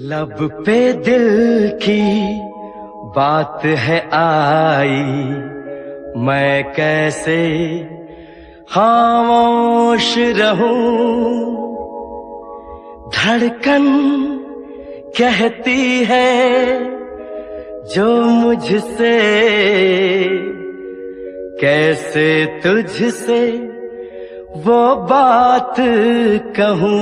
लब पे दिल की बात है आई, मैं कैसे खामोश रहूं। धड़कन कहती है जो मुझसे, कैसे तुझसे वो बात कहूं।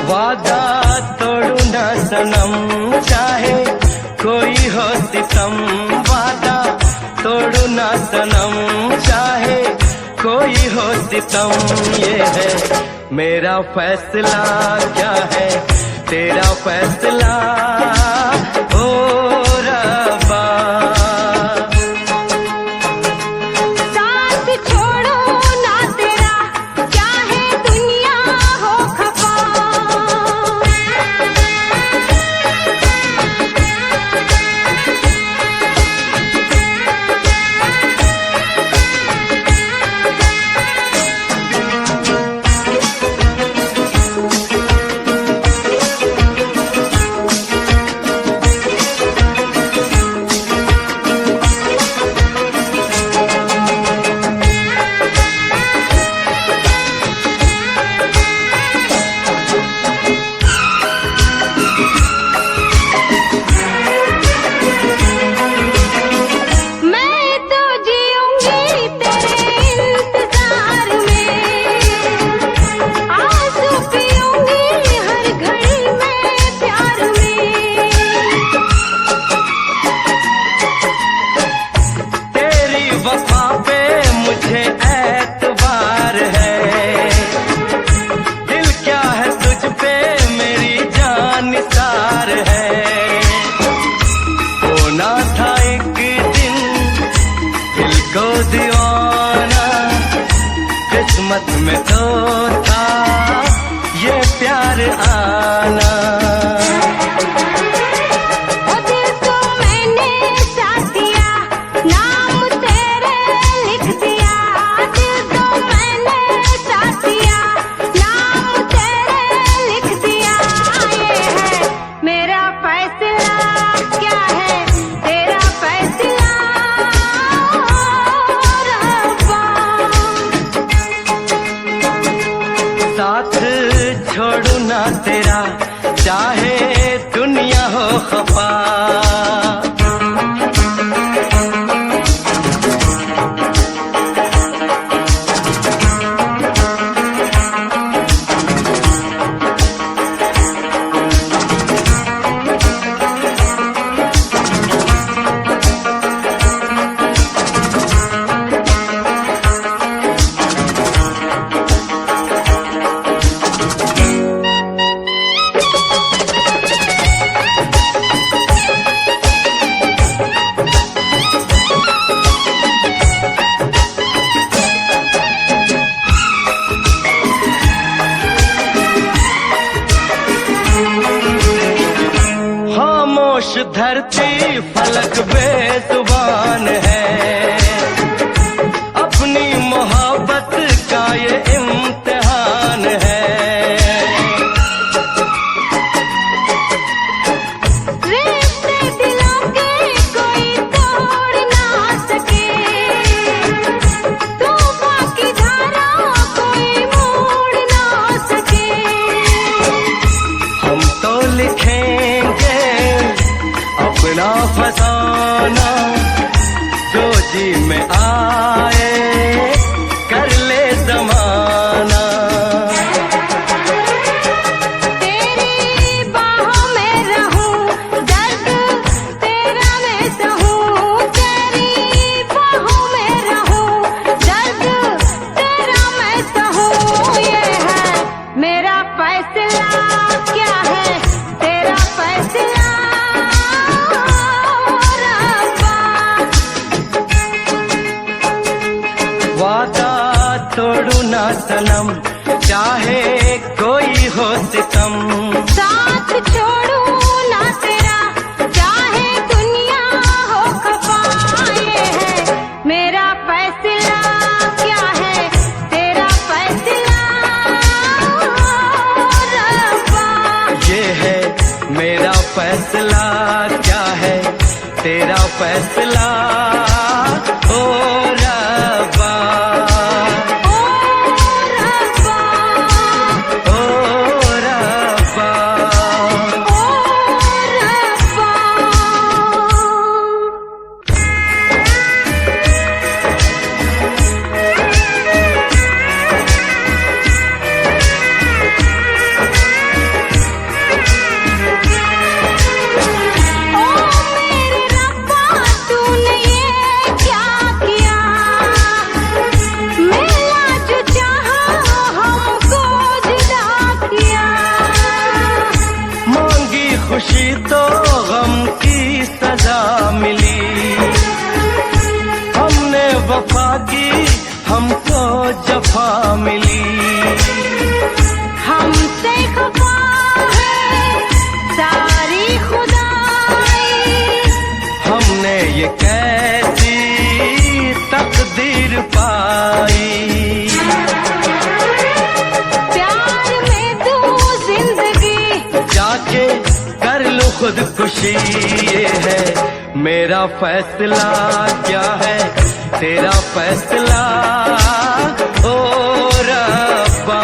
वादा तोड़ू ना सनम, चाहे कोई हो सितम। वादा तोड़ू ना सनम, चाहे कोई हो सितम। ये है मेरा फैसला, क्या है तेरा फैसला ओ रब्बा। किस्मत में तो था ये प्यार आना। ओ दिल को मैंने साथ दिया, नाम तेरे लिख दिया। दिल को मैंने साथ दिया, नाम तेरे लिख दिया। ये है मेरा फैसला, क्या है तेरा फैसला साथ छोड़ू ना तेरा, चाहे दुनिया हो खफा। खामोश धरती फलक बेजुबान है, अपनी मोहब्बत का ये इम्तिहान है। रिश्ते दिलों के कोई तोड़ ना सके, तूफान की धारा कोई मोड़ ना सके। हम तो लिखेंगे अपना फसाना, जो जी में आए कर ले जमाना। तेरी बाहों में रहूं, दर्द तेरा मैं सहूं। तेरी बाहों में रहूं, दर्द तेरा मैं सहूं। ये है मेरा फैसला, क्या है तेरा फैसला। सितम। साथ छोड़ू ना तेरा, चाहे दुनिया हो खफा। ये है मेरा फैसला, क्या है तेरा फैसला रब्बा। ये है मेरा फैसला, क्या है तेरा फैसला ओ रब्बा। खुशी तो गम की सजा मिली, हमने वफा की हमको जफा मिली। हमसे खफा है सारी खुदाई, हमने ये कैसी तकदीर पाई। प्यार में तू जिंदगी जाके कर लो खुदकुशी। ये है मेरा फैसला, क्या है तेरा फैसला ओ रब्बा।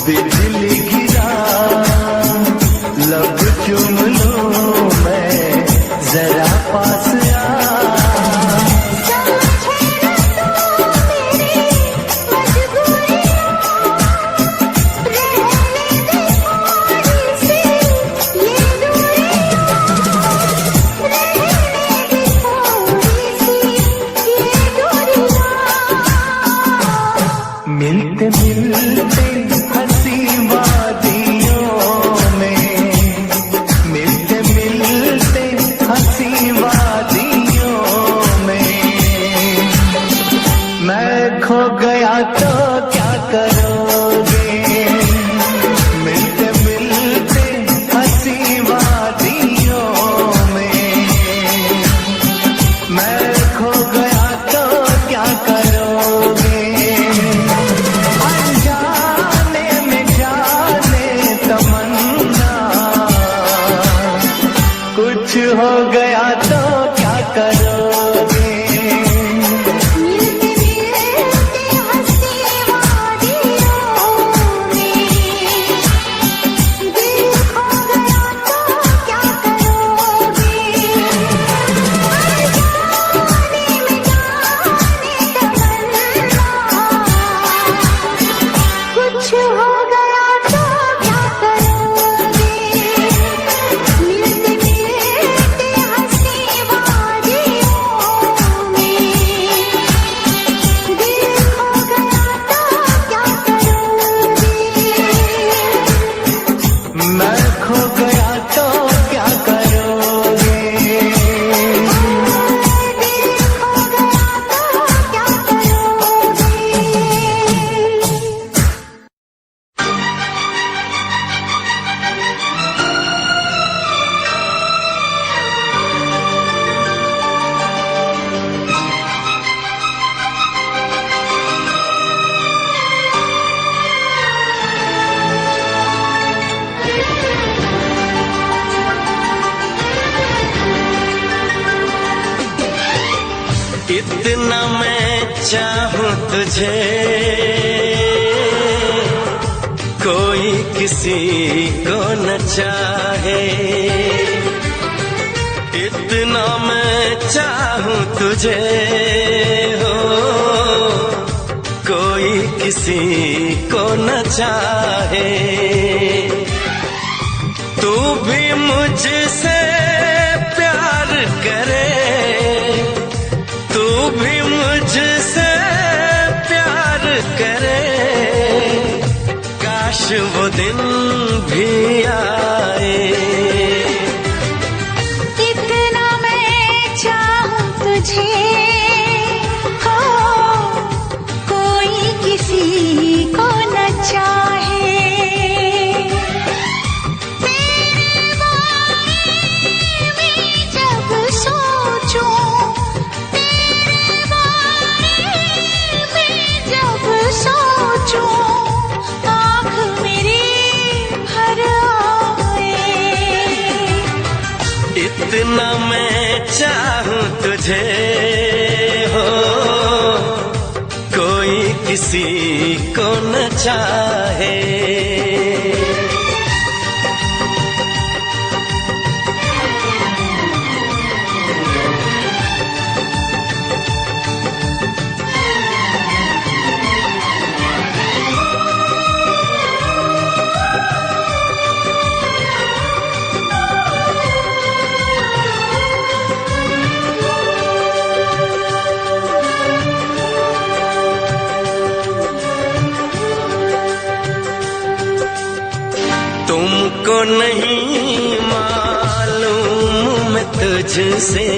बिजली गिरा लब चुम लूं मैं जरा पास आ। मिलते मिलते हंसी वादियों में, मिलते मिलते हंसी वादियों में, मैं खो गया तो क्या करोगे? मिलते मिलते हंसी वादियों में, मैं खो गया तो क्या करोगे? कुछ हो गया तो क्या करोगे? मिलते मिलते हंसी वादियों में, दिल खो गया तो क्या करोगे? जाने में जाने तमन्ना, कुछ हो गया तो क्या करोगे? मिलते मिलते हंसी वादियों में, दिल खो गया तो क्या करोगे? मैं खो गया तो क्या करोगे? दिल खो गया तो क्या करोगे? इतना मैं चाहूं तुझे कोई किसी को न चाहे, इतना मैं चाहूं तुझे हो कोई किसी को न चाहे। तू भी मुझसे प्यार करे, तू भी मुझसे प्यार करे, काश वो दिन भी आए। इतना मैं चाहूं तुझे हो कोई किसी को न चाहे, तेरे बारे में जब सोचूं, तेरे बारे में जब सोचूं, आँख मेरी भर आए। इतना मैं चाहूं तुझे हो कोई किसी को न चाहे। तुमको नहीं मालूम मैं तुझसे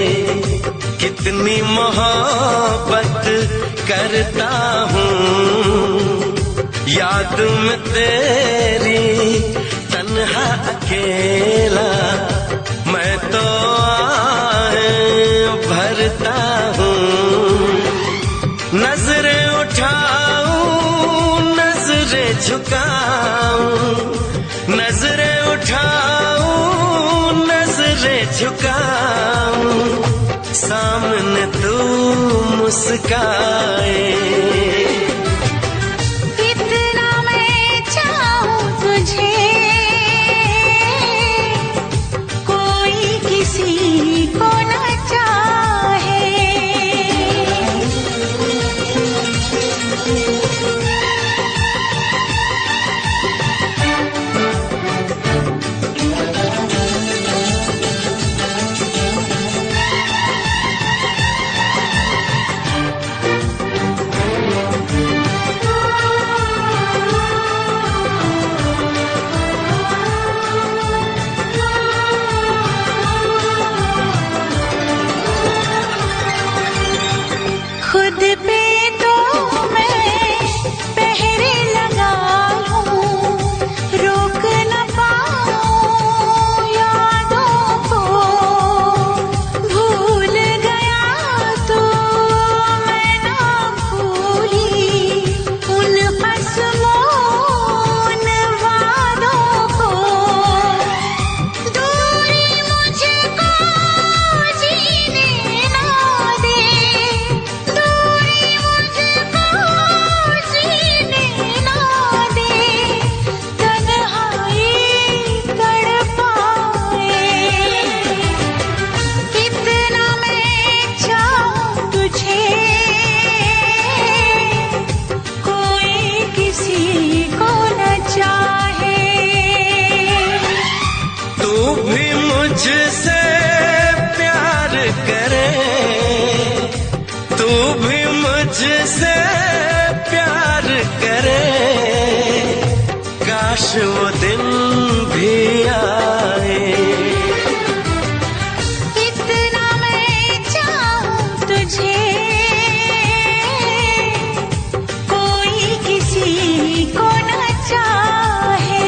कितनी मोहब्बत करता हूँ। याद में तेरी तन्हा अकेला मैं तो आएं भरता हूँ। नजरें उठाऊं नजरें झुकाऊं, नजरें उठाऊं नजरें झुकाऊं, सामने तू मुस्काए। इतना मैं चाहूं मुझसे प्यार करे, तू भी मुझसे प्यार करे, काश वो दिन भी आए। इतना मैं चाहूं तुझे, कोई किसी को न चाहे।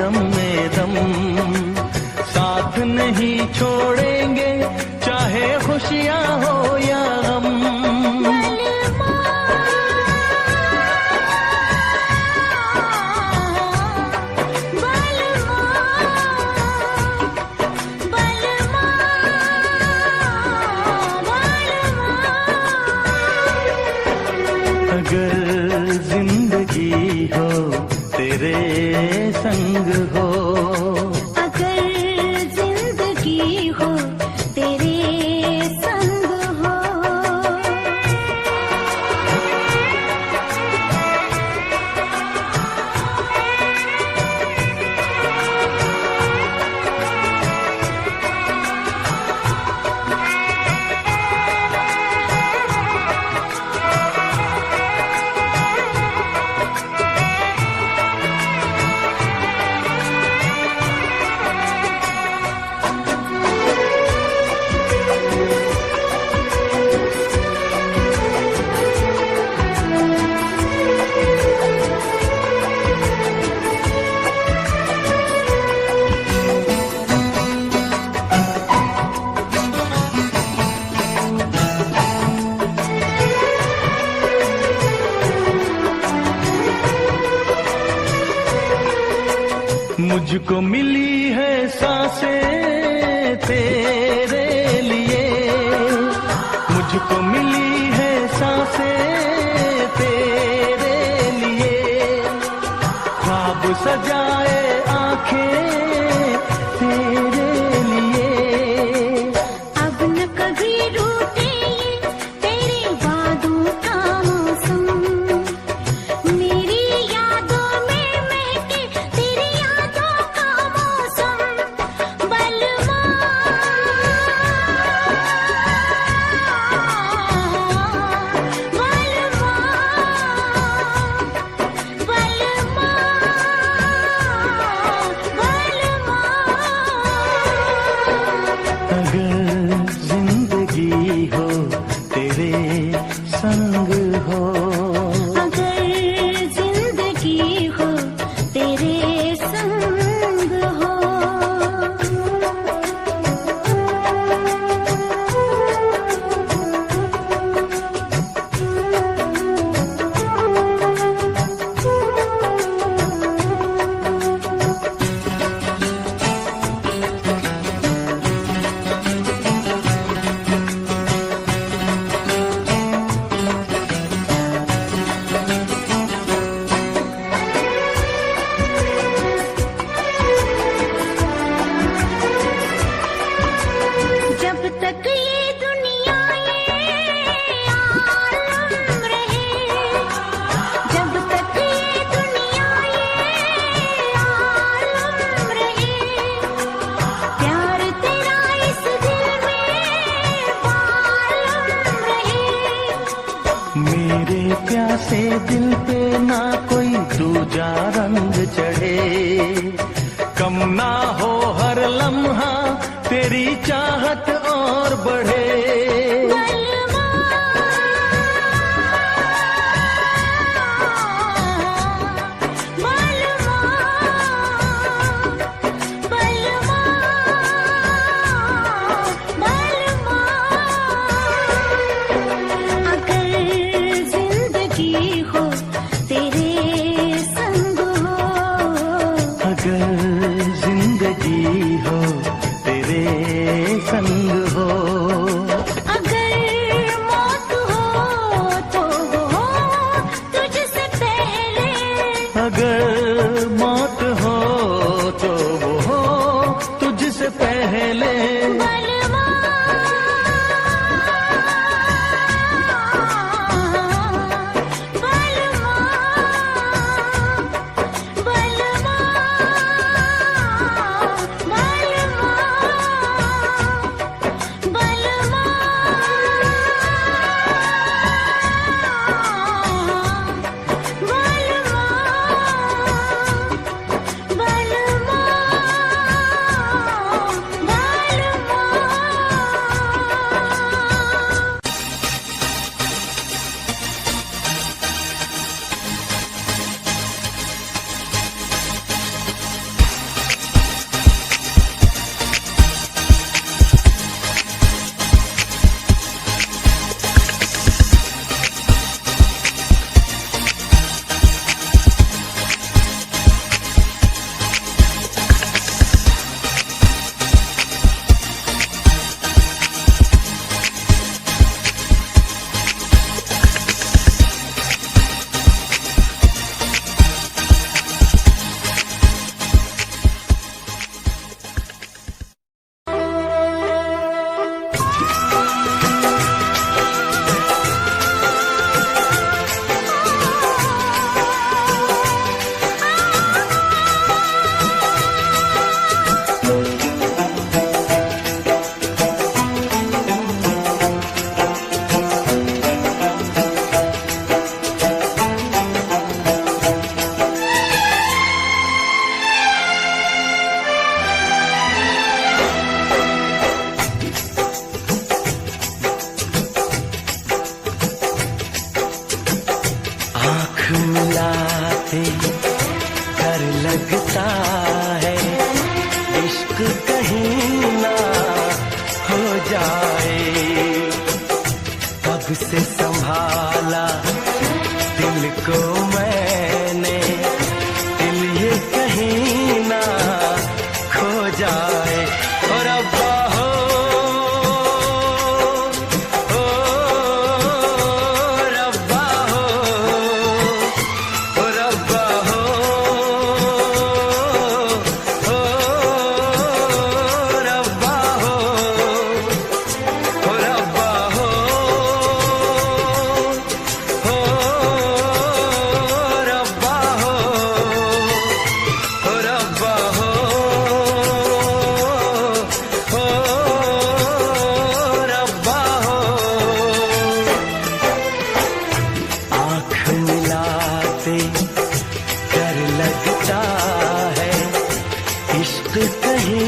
दम में दम साथ नहीं छोड़ेंगे, चाहे खुशियाँ हो या गम। अगर जिंदगी हो तेरे संग हो, अगर जिंदगी हो तेरे संग सांसें तेरे लिए, मुझको मिली है सांसें तेरे लिए, ख्वाब सजाए आंखें तेरे लिए। अब न कभी रूठे ये तेरे वादों का मौसम, मेरी यादों में महके तेरी यादों का मौसम। बलवा बलवा बलवा बलवा। अगर जिंदगी हो तेरे संग हो, अगर जिंदगी हो तेरे संग हो। जब तक ये दुनिया ये आलम रहे, जब तक ये दुनिया ये आलम रहे, प्यार तेरा इस दिल में बालम रहे। मेरे प्यासे दिल पे ना कोई दूजा रंग चढ़े, कम ना हो हर लम्हा तेरी चाहत और बढ़े। बलवा बलवा बलवा बलवा। अगर जिंदगी हो तेरे संग हो, अगर जिंदगी हो तेरे संग हो, अगर मौत हो तो वो तुझसे पहले। अगर मौत हो तो वो हो तुझसे पहले। बलवा बलवा बलवा बलवा मिलाते डर लगता है इश्क कहीं ना हो जाए। कब से संभाला दिल को मैंने, दिल ये कहीं ना खो जाए।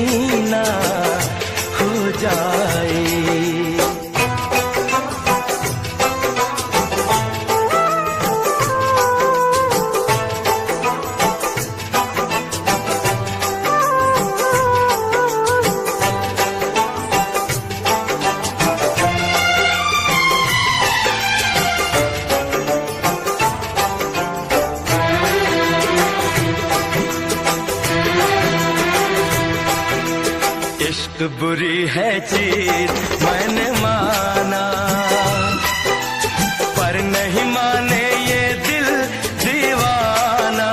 कहीं ना हो जाए। इश्क बुरी है चीज मैंने माना, पर नहीं माने ये दिल दीवाना।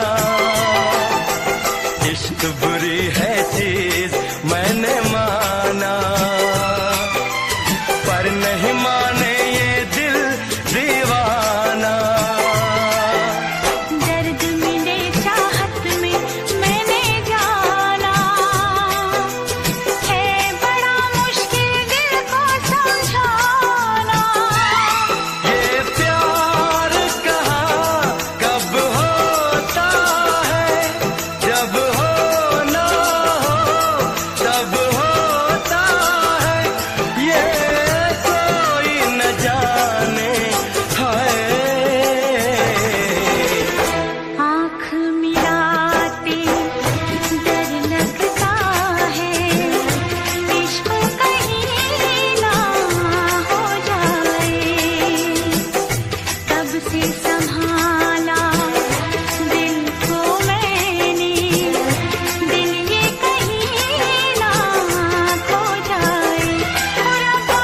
इश्क बुरी है चीज मैंने माना, पर नहीं माने ये दिल दीवाना। दर्द मिले चाहत में मैंने जाना, है बड़ा मुश्किल दिल को समझाना। ये प्यार कहाँ कब होता है, जब होना हो तब होता है। ये कोई न जाने है। आँख मिलाते डर लगता है, इश्क कहीं ना हो जाए। तब से संभाला दिल को मैंने, दिल ये कहीं ना खो जाए। और रब्बा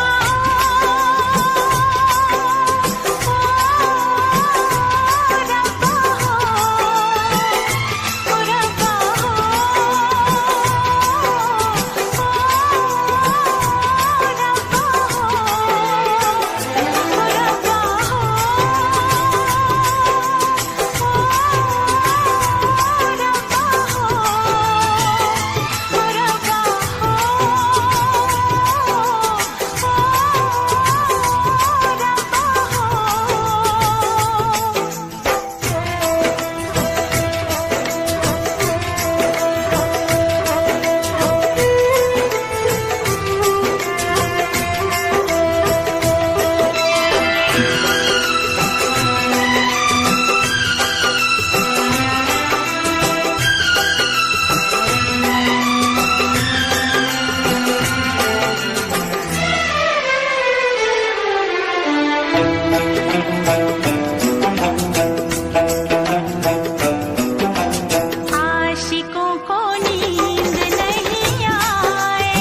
आशिकों को नींद नहीं आए,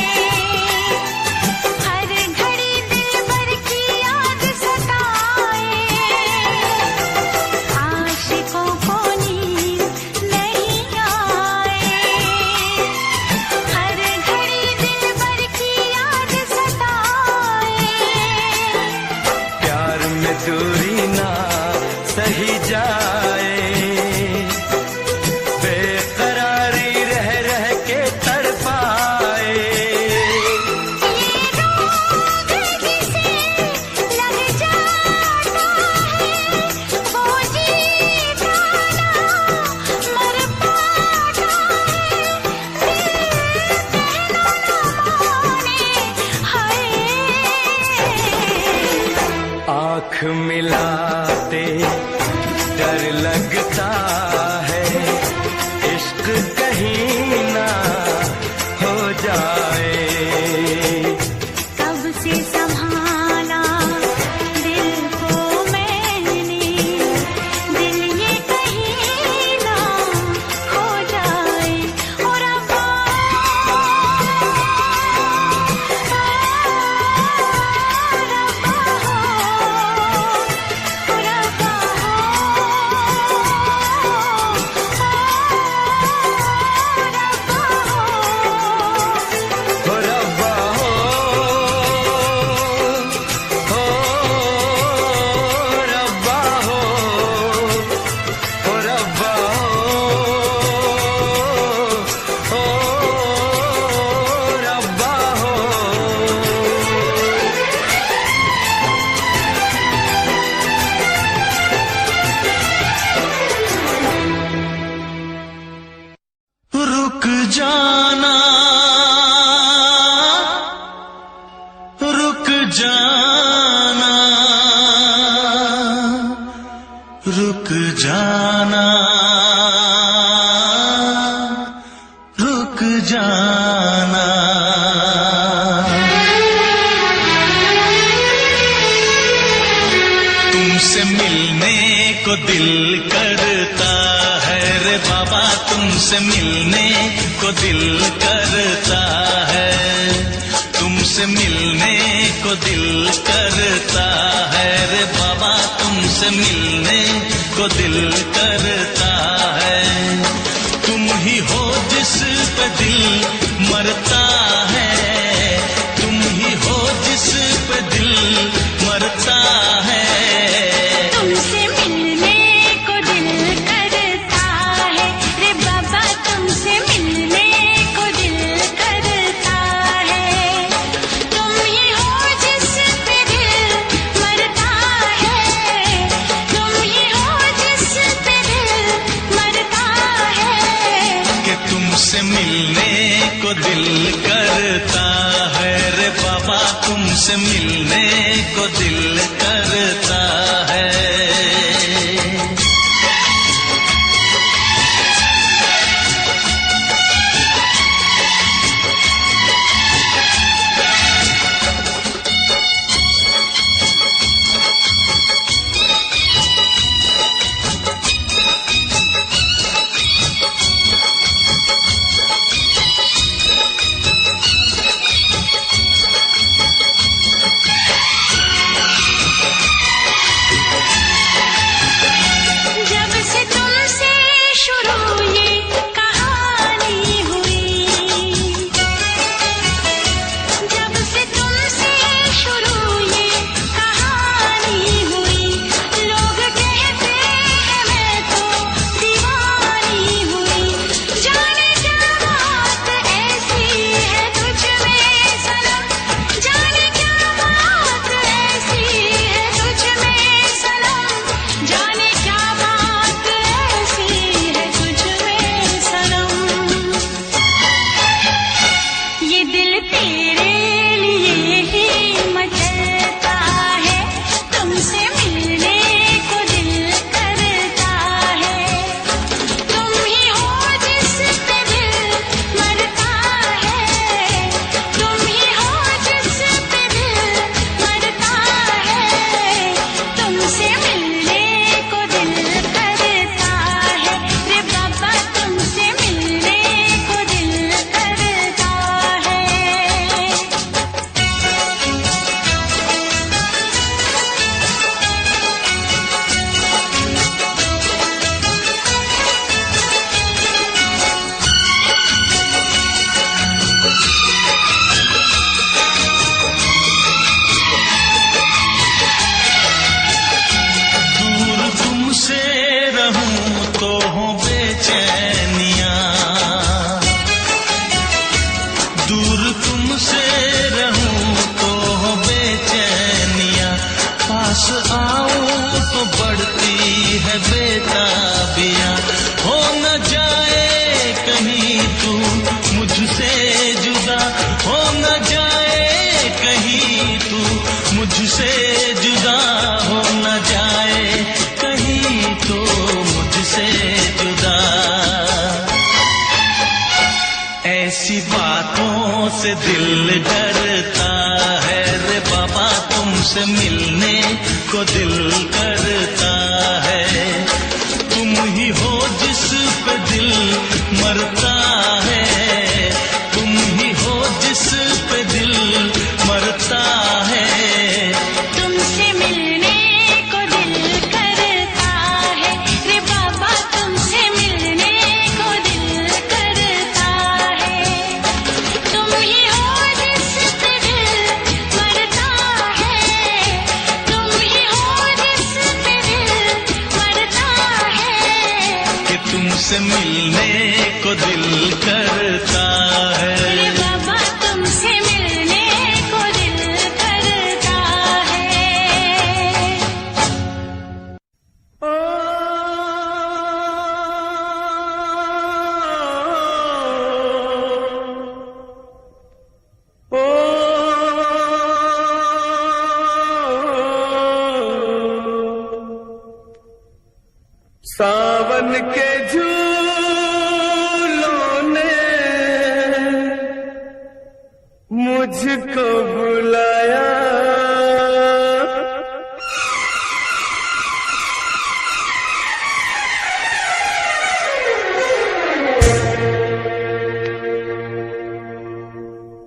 हर घड़ी दिलबर की याद सताए। आशिकों को नींद नहीं आए, हर घड़ी दिलबर की याद सताए। प्यार में दूरी ना सही जाए, बेकरारी रह रह के तड़पाए। ये रोग जिसे लग जाता है, वो जीता ना मर पाता है। दिल कहना ना माने, हाय। आँख मिलाते डर लगता है, इश्क कहीं ना हो जाए। कब से संभाला दिल को मैंने, दिल ये कहीं ना खो जाए। और रब्बा हो रब्बा को दिल करता है रे बाबा, तुमसे मिलने को दिल करता है, तुमसे मिलने को दिल करता है रे बाबा, तुमसे मिलने को दिल करता है। तुम ही हो जिस पे दिल मरता है, तुम ही हो जिस पे दिल मरता है। तुमसे मिलने को दिल करता है रे बाबा, तुमसे मिलने को दिल करता है। तुम ही हो जिस पे दिल मरता है, तुम ही हो जिस पे दिल मरता है। कि तुमसे मिलने को दिल करता है रे बाबा, तुमसे मिलने को दिल करता है। जब से तुमसे शुरू ये कहानी हुई, जब से तुमसे शुरू ये कहानी हुई, लोग कहते हैं मैं तो दीवानी हुई। जाने क्या बात ऐसी है तुझ में सनम, जाने क्या बात ऐसी है तुझ में सनम, जाने क्या बात ऐसी है तुझ में सनम। ये दिल तेरे लिए ही मचलता है, तुमसे मिलने को दिल करता है। तुम ही हो जिस पे दिल मरता है, तुम ही हो जिस पे दिल मरता है। तुमसे मिलने को दिल करता है रे बाबा, तुमसे मिलने को दिल करता है। दूर तुमसे रहूं तो हो बेचैनियां, दूर तुमसे रहूं तो हो बेचैनियां, पास आऊं तो बढ़ती है बेताबियां। हो न जाए कहीं तू मुझसे जुदा, हो न जाए कहीं तू मुझसे जुदा, हो न जाए कहीं तो मुझसे जुदा। ऐसी बातों से दिल डरता है रे बाबा, तुमसे मिलने को दिल करता है। तुम ही हो जिस पे दिल मरता है, तुम ही हो जिस पे दिल मरता है। तुमसे मिलने को दिल करता है रे बाबा, तुमसे मिलने को दिल करता है। तुम ही हो जिस पे दिल मरता है, तुम ही हो जिस पे दिल मरता है। कि तुमसे मिलने को दिल करता है रे बाबा, तुमसे मिलने को दिल करता है। सावन के झूलों ने मुझको बुलाया,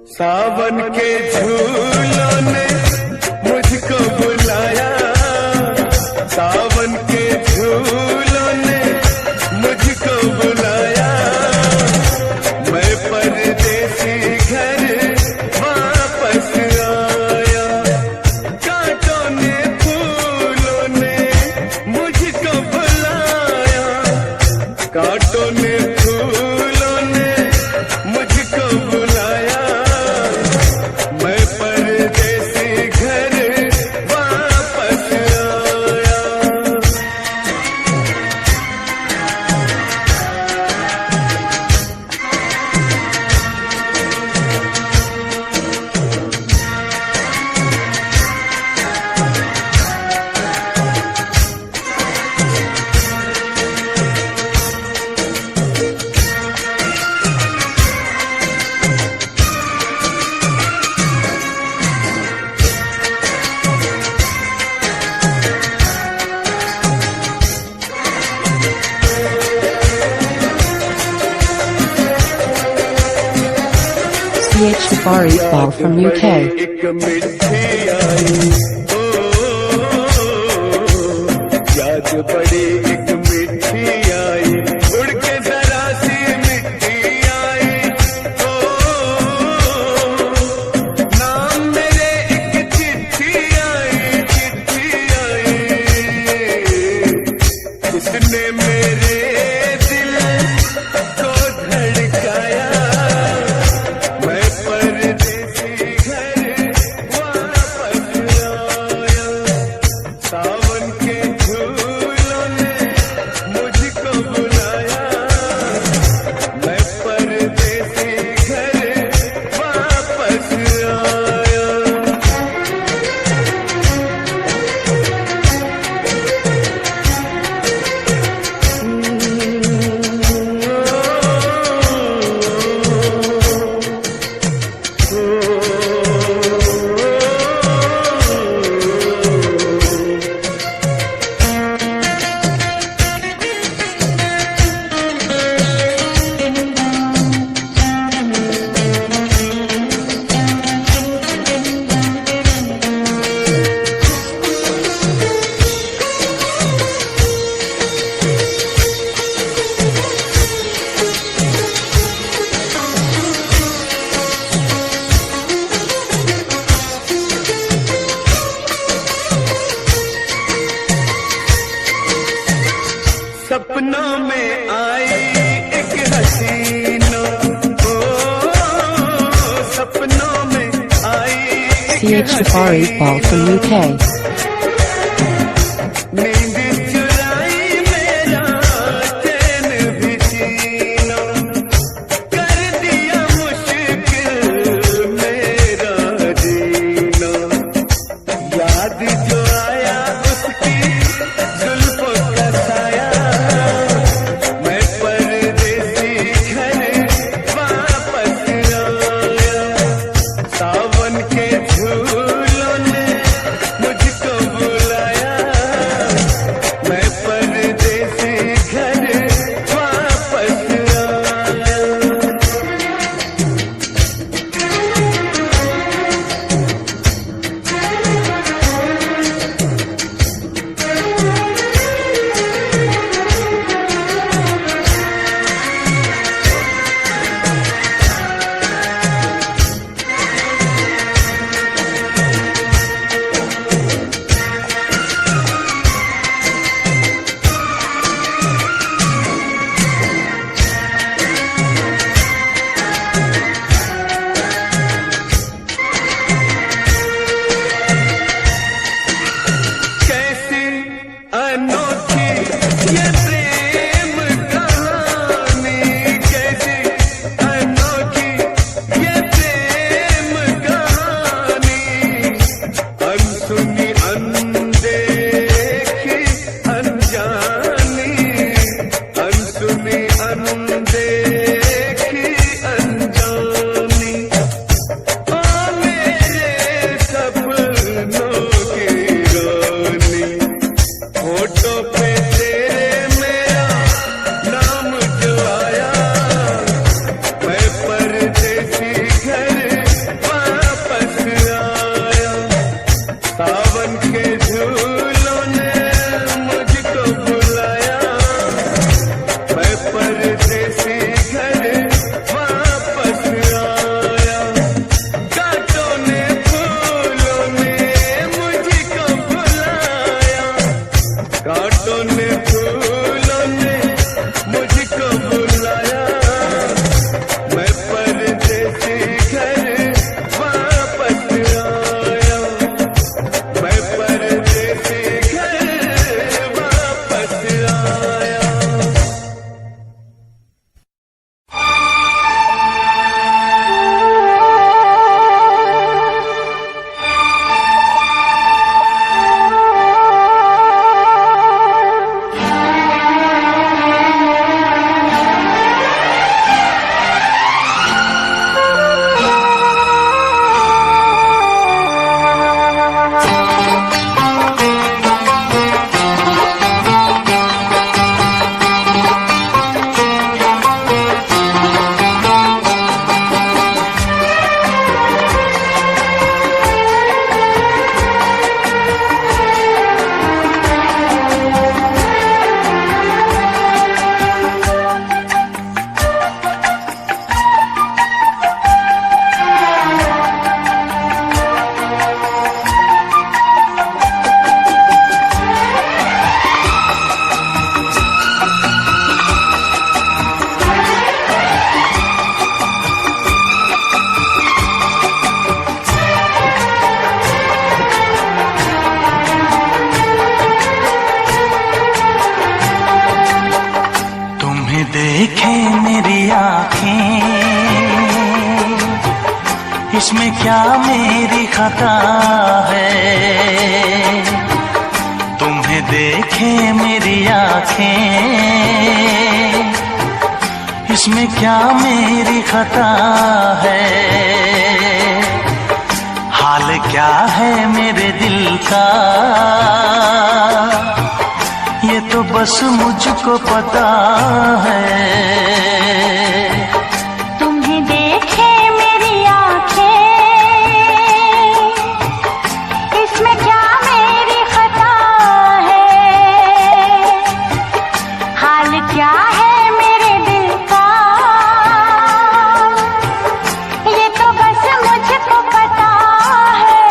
सावन के झूलों ने मुझको बुलाया, सावन के झूलों ने मुझको बुलाया, मैं परदेसी घर वापस आया। कांटों ने फूलों ने मुझको बुलाया, कांटों ने फूलों ने मुझको बुलाया, मैं परदेसी घर वापस आया। CH Safari Ball from UK. एक मिठी आई, ओ, याद बड़ी एक मिठी आई, उड़ के जरा सी मिट्टी आई, ओ, नाम मेरे एक चिट्ठी आई, चिट्ठी आई, किसने मेरे दिल को धड़काया, मैं परदेसी घर वापस आया। सावन के झूलों ने मुझको बुलाया, मैं परदेसी घर वापस आया। सपनों में आई एक हसीना, ओ, सपनों में आई CH Safari Ball from UK. नींद चुराई मेरा चैन भी छीना, कर दिया मुश्किल मेरा जीना, याद जो आया उसकी जुल्फों का साया, मैं परदेसी घर वापस आया। सावन के झूलों ने मुझको इसमें क्या मेरी खता है, तुम्हें देखे मेरी आँखें, इसमें क्या मेरी खता है, हाल क्या है मेरे दिल का, ये तो बस मुझको पता है। तुम्हें देखे मेरी आँखें, इसमें क्या मेरी खता है, हाल क्या है मेरे दिल का, ये तो बस मुझको पता है।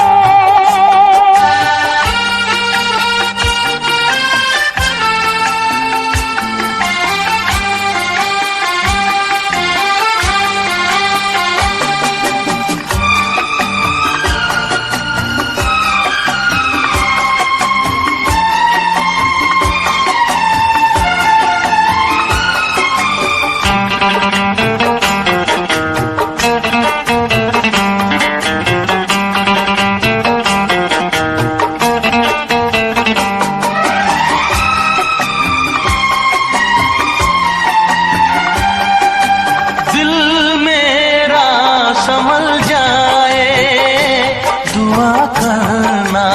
संभल जाए दुआ करना,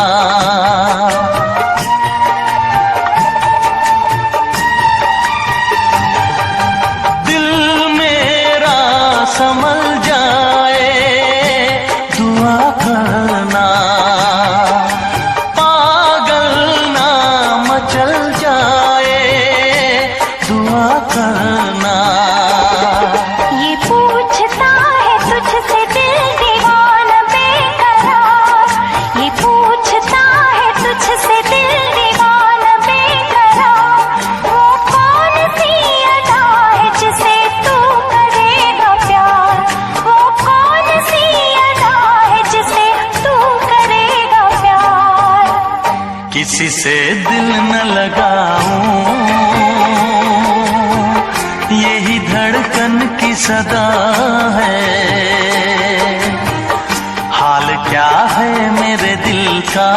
दिल मेरा संभल जाए दुआ करना, पागल ना मचल जाए दुआ करना। ये पूछता है तुझसे दिल दीवाना बेकरार, ये पूछता है तुझसे दिल दीवाना बेकरार, वो कौन सी अदा है जिसे तू करेगा प्यार, वो कौन सी अदा है जिसे तू करेगा प्यार। किसी से दिल न लगाऊं, यही धड़कन की सदा है, हाल क्या है मेरे दिल का,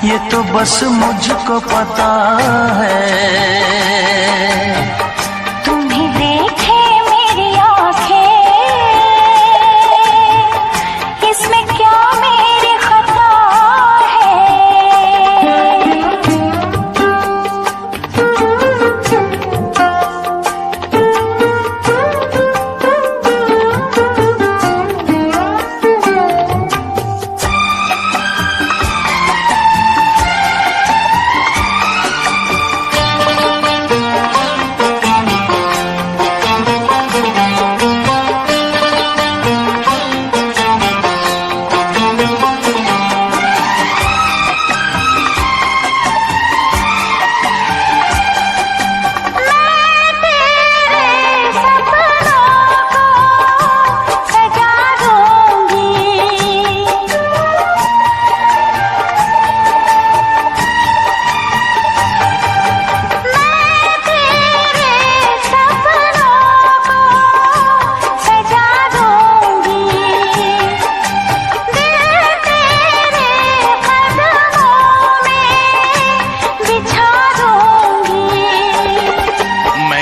ये तो बस मुझको पता है। तुम्हें देखे मेरी आँखें, इसमें क्या मेरी खता है।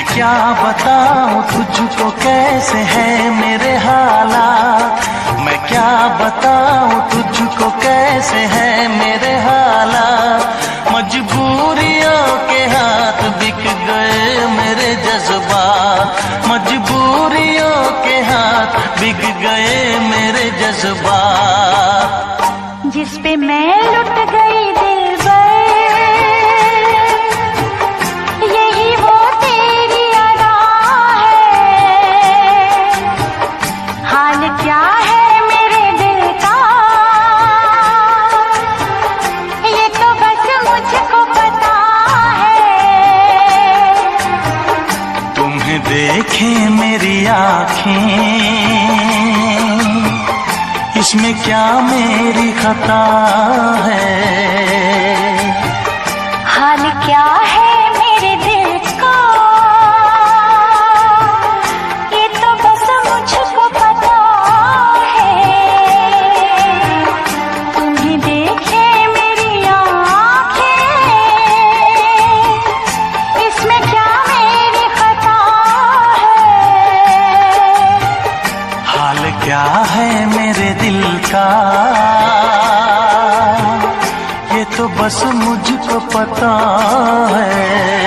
क्या बताऊं तुझको कैसे है मेरे हालात, मैं क्या बताऊं तुझको कैसे है मेरे हालात, मजबूरियों के हाथ बिक गए मेरे जज्बात, मजबूरियों के हाथ बिक गए मेरे जज्बात। जिस पे मैं लुट गई दिलबर, यही वो तेरी अदा है, हाल क्या है मेरे दिल का, ये तो बस मुझको पता है। तुम्हें देखे मेरी आँखें, इसमें क्या मेरी खता है, हाल क्या है मेरे दिल का, ये तो बस मुझको क्या है मेरे दिल का ये तो बस मुझको पता है।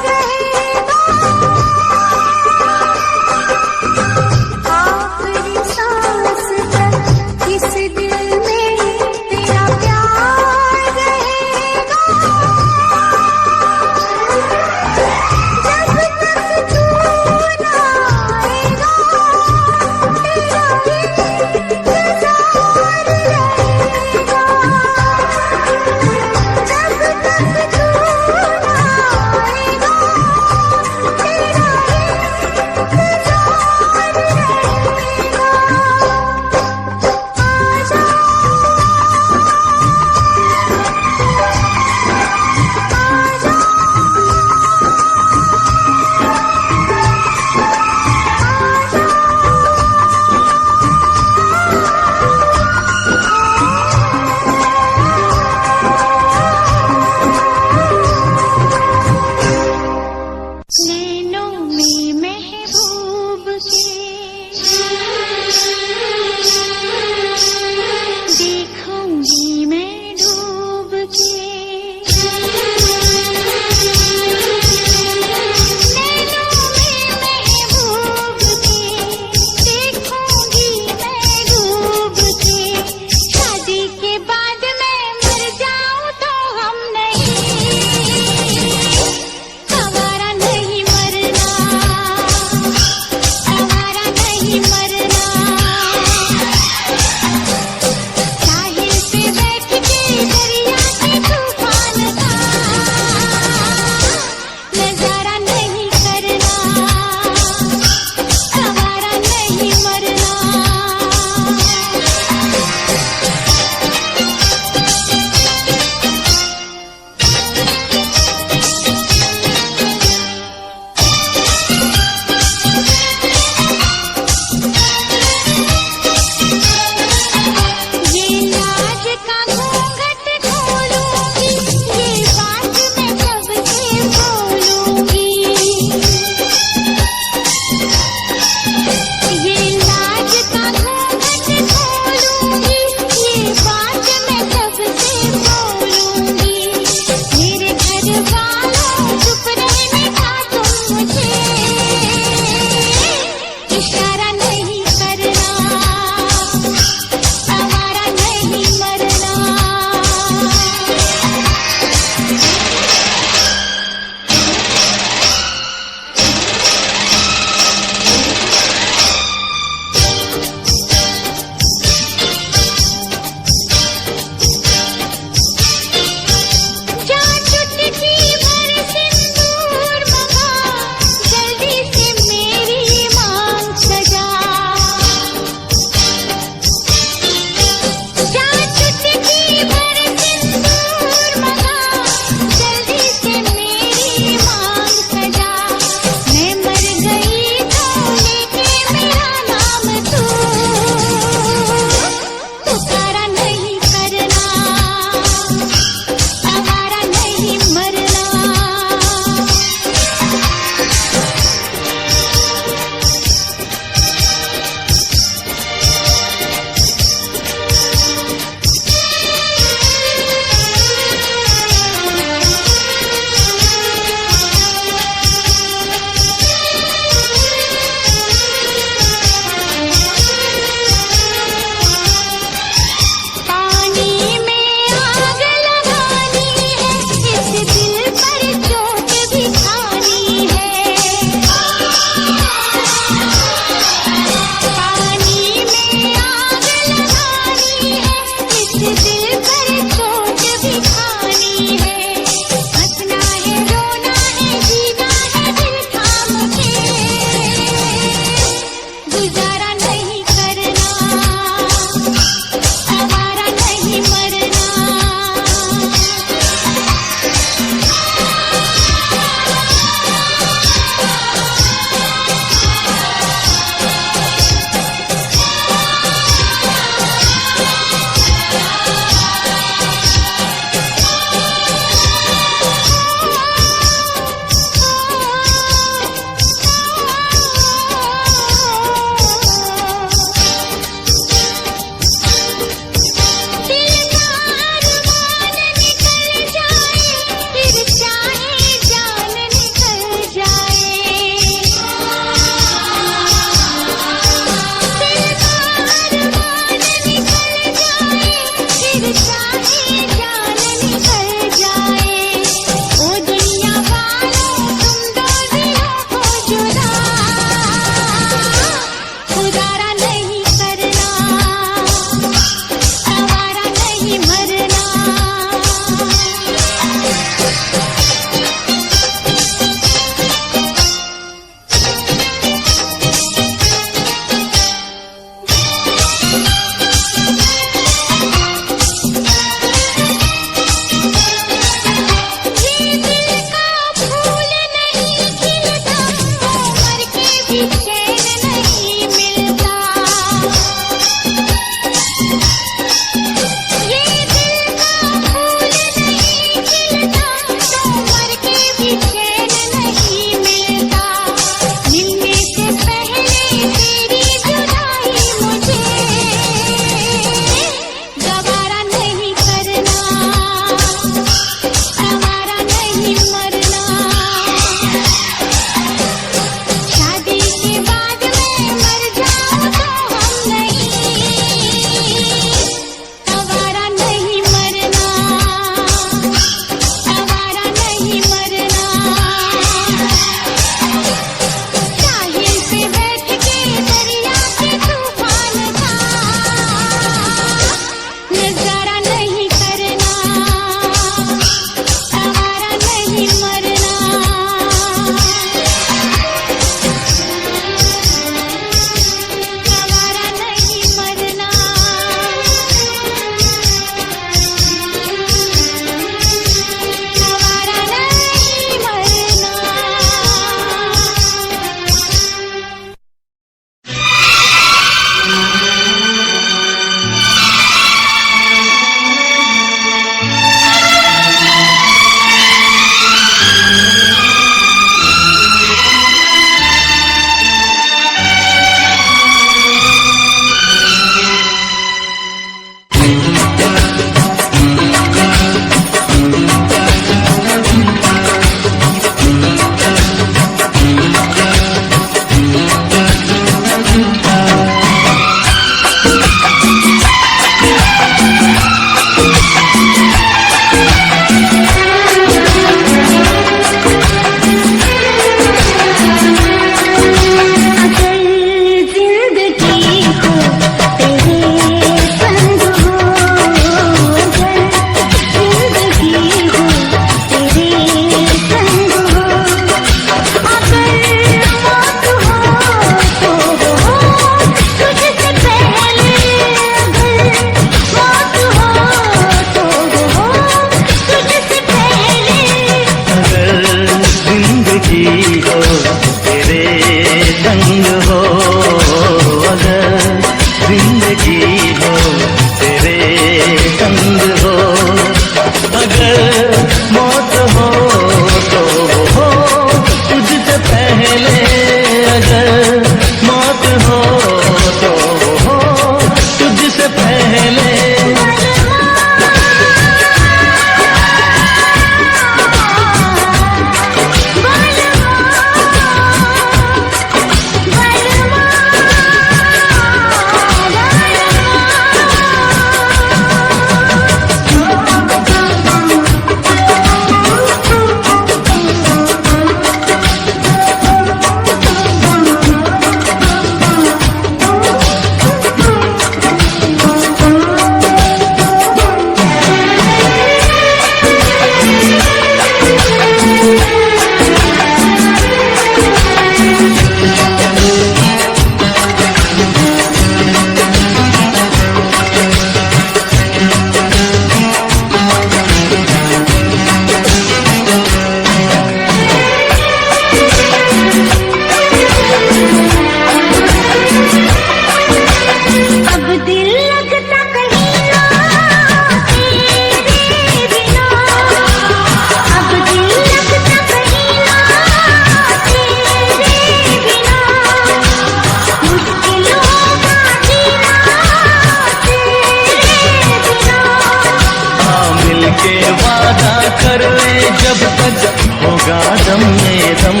के वादा कर ले जब तक होगा दम में दम,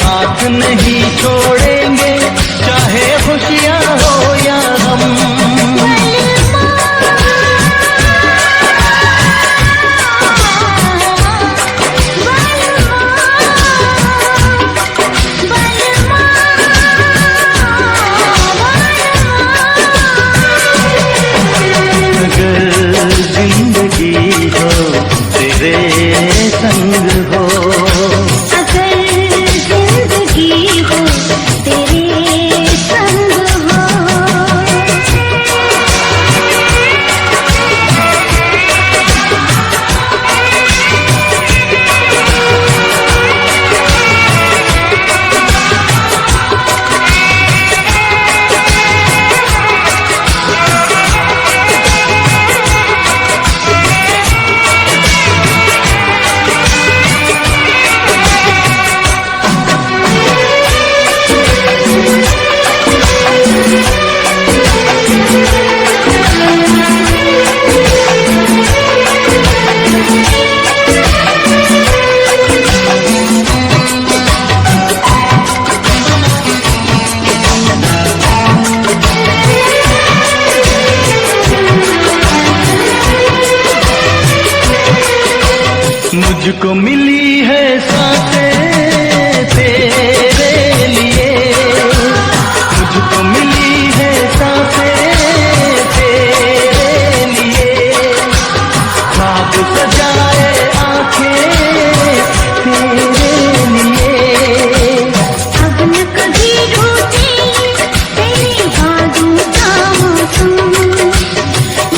साथ नहीं छोड़ेंगे चाहे खुशियाँ हो या गम। मुझको मिली है सांसें तेरे लिए, मुझको मिली है सांसें तेरे लिए, ख्वाब सजाए आंखें तेरे लिए। अब न कभी रूठेंगे तेरी यादों का मौसम,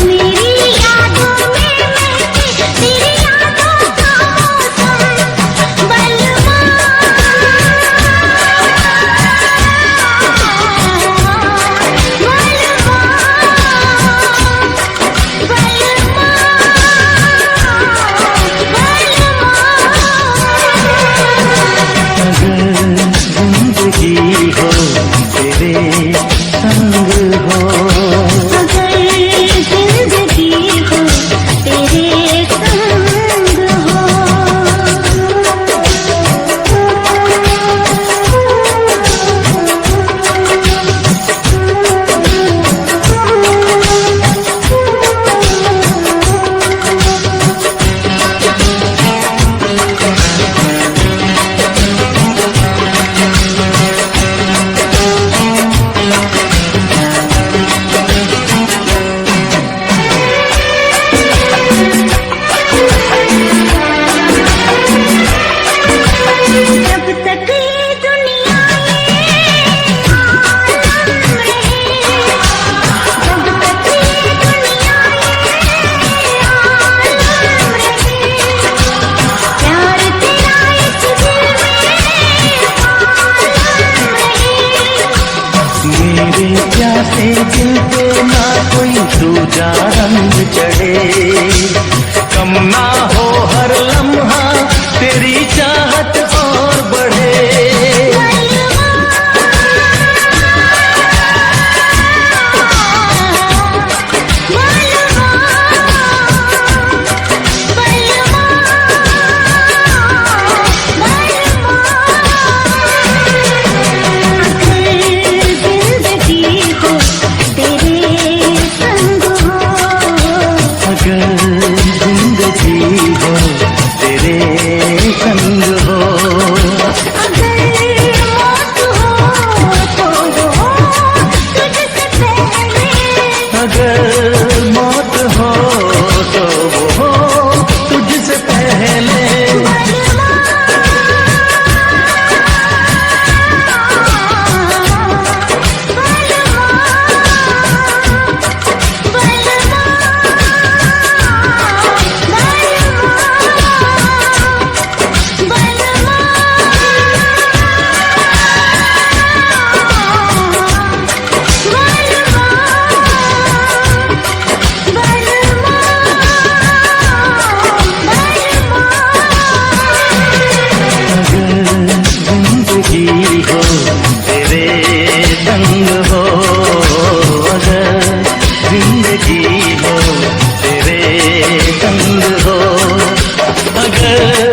मेरी यादों में महके तेरी यादों का मौसम। बलवा बलवा बलवा पसंद हो, अगर